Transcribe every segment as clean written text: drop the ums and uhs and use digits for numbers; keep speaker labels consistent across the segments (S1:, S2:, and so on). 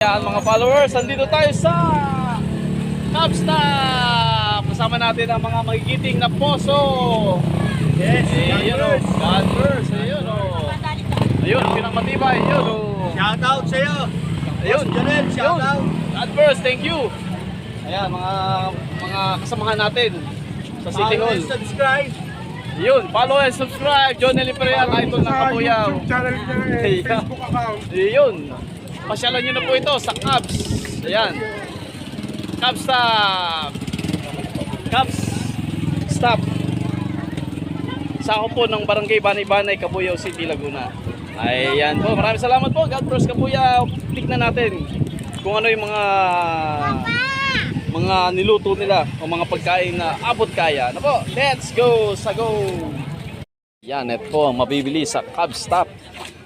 S1: Yan mga followers, andito tayo sa Capstop. Kasama natin ang mga magigiting na poso.
S2: Yes,
S1: Ayun o, God first. Ayun o. Ayun, pinakamatibay. Ayun o.
S2: shout out sa'yo.
S1: Ayun,
S2: Janel, shout out.
S1: God first, thank you. Ayan, mga kasamahan natin sa City
S2: Follow
S1: Hall.
S2: and subscribe.
S1: Ayun, follow and subscribe. John Elipereal, idol ng Kabuyaw.
S3: YouTube channel niya
S1: Ayan.
S3: Facebook account.
S1: Ayun. Pasyalan nyo na po ito sa Cubs. Ayan. Cubs Stop. Cubs Stop. Sako po ng Barangay Banay-Banay, Cabuyao City, Laguna. Ayan po. Maraming salamat po. God bless Cabuyao. Tignan natin kung ano yung mga niluto nila o mga pagkain na abot kaya. Ano po? Let's go sa go. Yan, ito po ang mabibili sa Cubs Stop.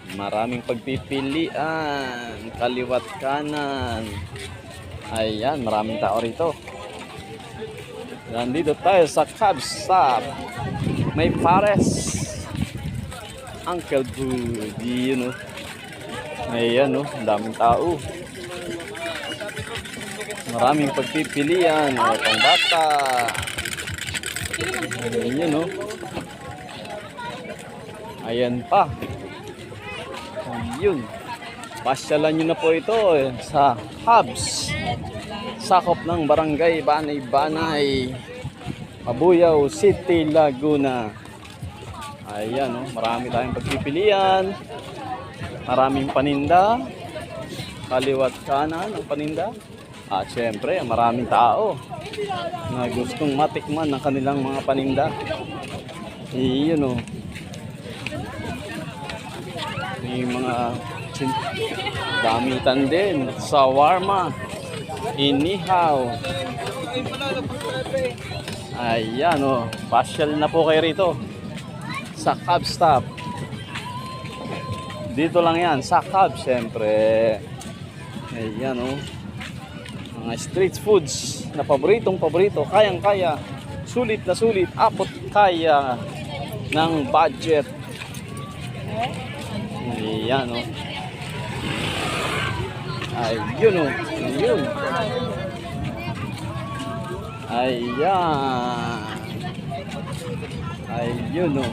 S1: Maraming pagpipilian, kaliwat kanan. Ayan, maraming tao rito. Nandito tayo sa Cubs Stop. May pares. Uncle Budi, yun o. Ayan o, daming tao. Maraming pagpipilian, pang bata. Ayan o. Ayan pa. Ayun. Pasyalan nyo na po ito sa Cubs. Sakop ng Barangay Banay-Banay, Cabuyao City, Laguna. Ayan, oh, marami tayong pagpipilian. Maraming paninda. Kaliwat kanan ang paninda. At syempre, maraming tao na gustong matikman ng kanilang mga paninda. Iyon, oh. May mga damitan din, shawarma, inihaw. Ayan o, pasyal na po kayo rito sa Cubs Stop. Dito lang yan sa Cubs, syempre. Ayan o, mga street foods na paboritong paborito, kayang kaya, sulit na sulit, apot kaya ng budget. Ayan o. Ayun o. Ayun. Ayan. Ayun o.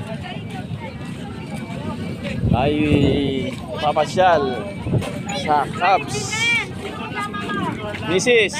S1: Tayo papasyal sa Cubs. Mrs.